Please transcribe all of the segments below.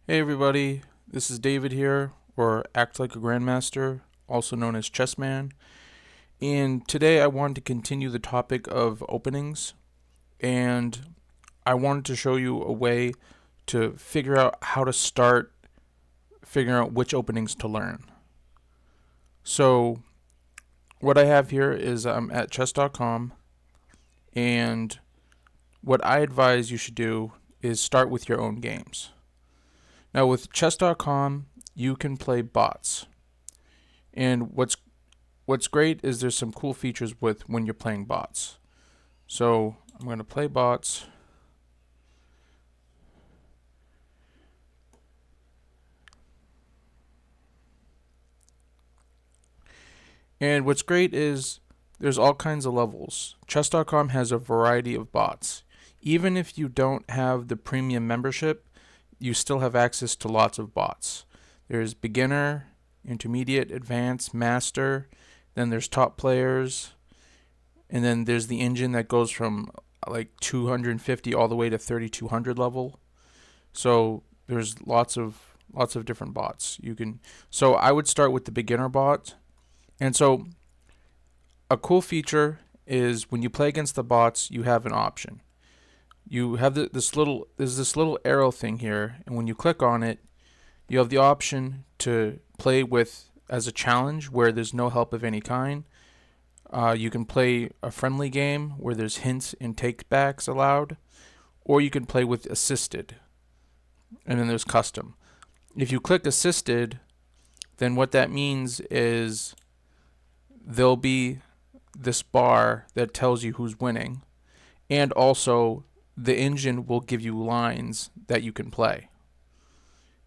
Hey everybody, this is David here, or Act Like a Grandmaster, also known as Chessman. And today I wanted to continue the topic of openings, and I wanted to show you a way to figure out how to start figuring out which openings to learn. So, what I have here is I'm at chess.com, and what I advise you should do is start with your own games. Now, with chess.com, you can play bots. And what's great is there's some cool features with when you're playing bots. So I'm going to play bots. And what's great is there's all kinds of levels. Chess.com has a variety of bots. Even if you don't have the premium membership, you still have access to lots of bots. There's beginner, intermediate, advanced, master, then there's top players, and then there's the engine that goes from like 250 all the way to 3200 level. So there's lots of different bots. So I would start with the beginner bot. And so a cool feature is when you play against the bots, you have an option. You have this little arrow thing here, and when you click on it, you have the option to play with as a challenge where there's no help of any kind. You can play a friendly game where there's hints and takebacks allowed, or you can play with assisted, and then there's custom. If you click assisted, then what that means is there'll be this bar that tells you who's winning, and also the engine will give you lines that you can play,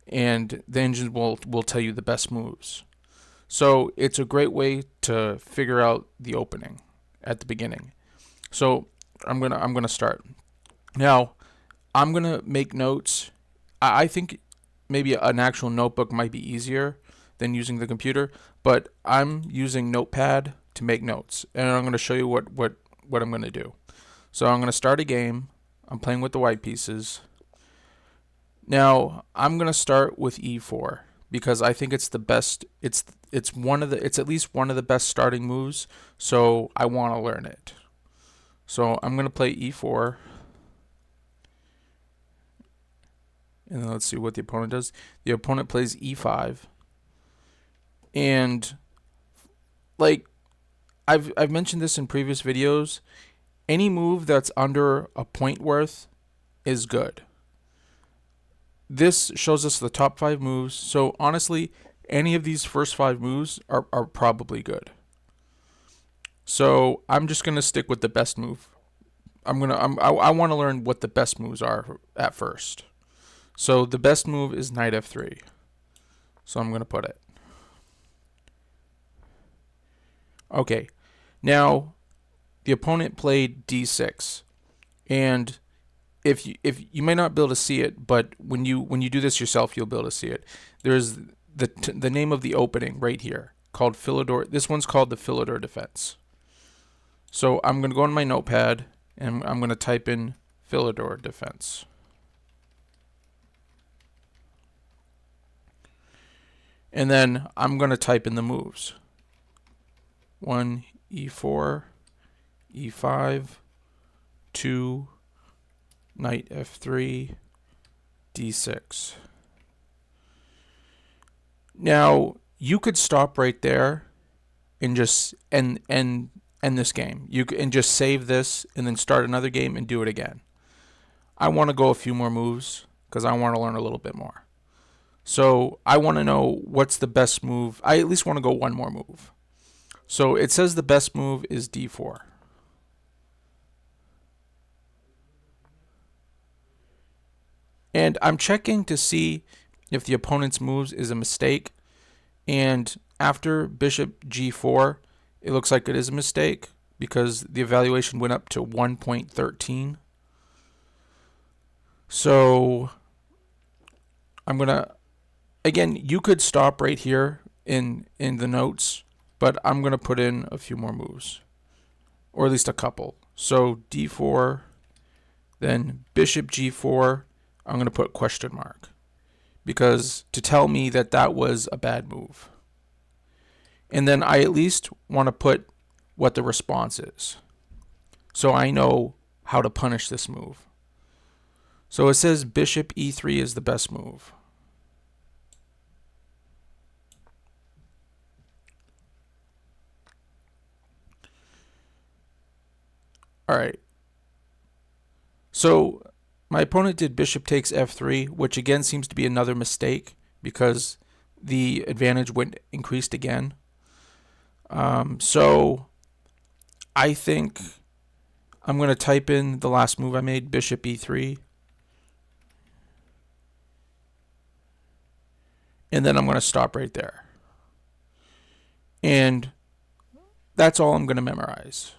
and the engine will tell you the best moves. So it's a great way to figure out the opening at the beginning. So I'm gonna start now. I'm gonna make notes. I think maybe an actual notebook might be easier than using the computer, but I'm using Notepad to make notes, and I'm gonna show you what I'm gonna do. So I'm gonna start a game. I'm playing with the white pieces. Now I'm gonna start with e4 because I think it's the best. It's at least one of the best starting moves. So I want to learn it. So I'm gonna play e4, and then let's see what the opponent does. The opponent plays e5, and like I've mentioned this in previous videos. Any move that's under a point worth is good. This shows us the top 5 moves, so honestly, any of these first 5 moves are probably good. So I'm just gonna stick with the best move. I want to learn what the best moves are at first. So the best move is knight f3. So I'm gonna put it. Okay, now the opponent played d6, and if you may not be able to see it, but when you do this yourself, you'll be able to see it. There's the name of the opening right here called Philidor. This one's called the Philidor defense. So I'm going to go on my notepad and I'm going to type in Philidor defense. And then I'm going to type in the moves. 1 e4, e5, 2 knight f3, d6. Now you could stop right there and just end this game. You can just save this and then start another game and do it again. I want to go a few more moves because I want to learn a little bit more. So I want to know what's the best move. I at least want to go one more move. So it says the best move is d4. And I'm checking to see if the opponent's moves is a mistake. And after bishop g4, it looks like it is a mistake because the evaluation went up to 1.13. So I'm going to, again, you could stop right here in the notes, but I'm going to put in a few more moves, or at least a couple. So d4, then bishop g4, I'm going to put question mark because to tell me that that was a bad move. And then I at least want to put what the response is, so I know how to punish this move. So it says bishop e3 is the best move. All right. So my opponent did bishop takes f3, which again seems to be another mistake because the advantage went increased again. So I think I'm going to type in the last move I made, bishop e3. And then I'm going to stop right there. And that's all I'm going to memorize.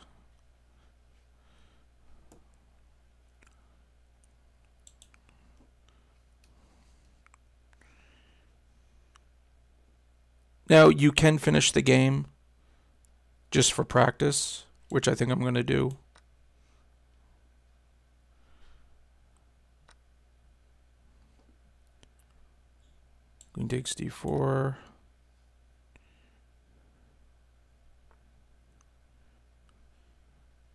Now, you can finish the game just for practice, which I think I'm going to do. Queen takes d4.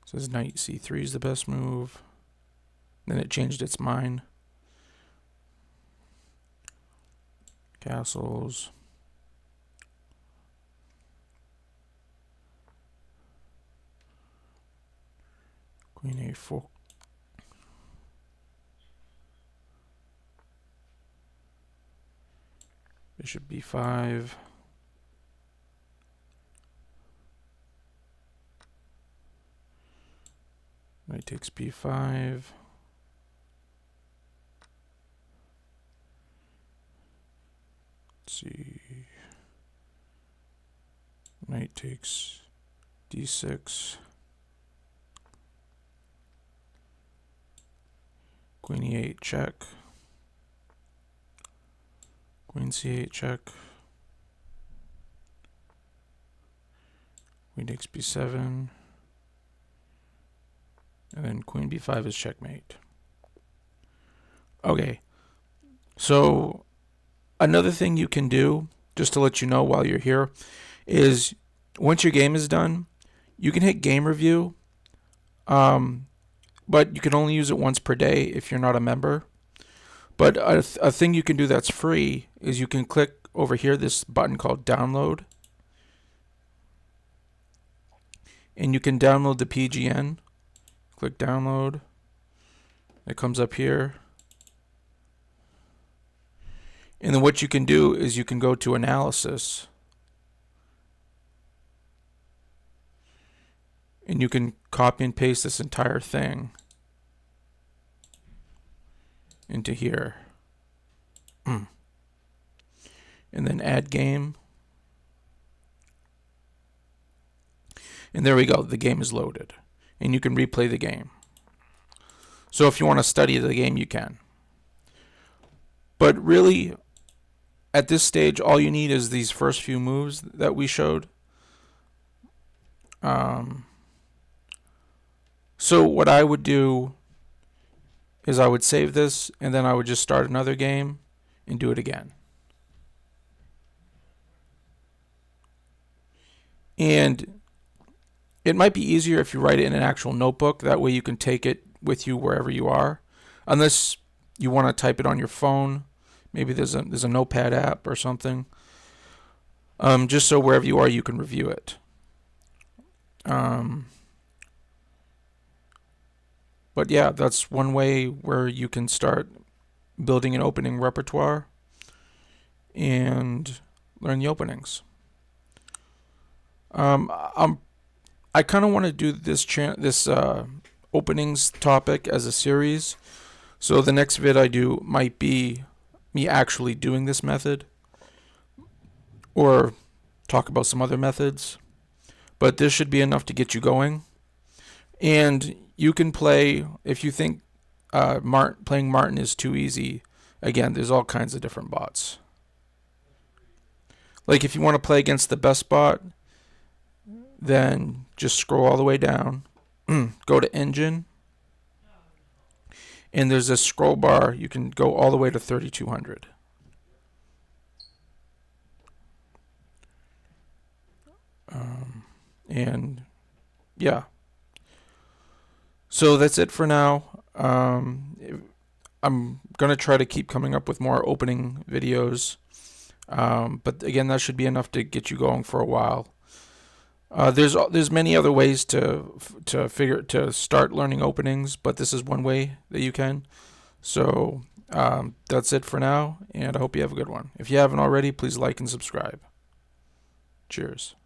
Says knight c3 is the best move. Then it changed its mind. Castles. Queen a4. Bishop b5. Knight takes b5. Let's see. Knight takes d6. Queen e8 check. Queen c8 check. Queen takes b7. And then queen b5 is checkmate. Okay. So another thing you can do, just to let you know while you're here, is once your game is done, you can hit game review, but you can only use it once per day if you're not a member. But a thing you can do that's free is you can click over here, this button called download, and you can download the PGN. Click download. It comes up here. And then what you can do is you can go to analysis. And you can copy and paste this entire thing into here. And then add game. And there we go. The game is loaded. And you can replay the game. So if you want to study the game, you can. But really, at this stage, all you need is these first few moves that we showed. So what I would do is I would save this, and then I would just start another game and do it again. And it might be easier if you write it in an actual notebook. That way you can take it with you wherever you are. Unless you want to type it on your phone. Maybe there's a notepad app or something. Just so wherever you are, you can review it. But yeah, that's one way where you can start building an opening repertoire and learn the openings. I kind of want to do this openings topic as a series. So the next vid I do might be me actually doing this method, or talk about some other methods. But this should be enough to get you going. And you can play, if you think playing Martin is too easy, again, there's all kinds of different bots. Like if you want to play against the best bot, then just scroll all the way down, go to engine, and there's a scroll bar. You can go all the way to 3200. And yeah, so that's it for now. I'm gonna try to keep coming up with more opening videos, but again, that should be enough to get you going for a while. There's many other ways to start learning openings, but this is one way that you can. So that's it for now, and I hope you have a good one. If you haven't already, please like and subscribe. Cheers.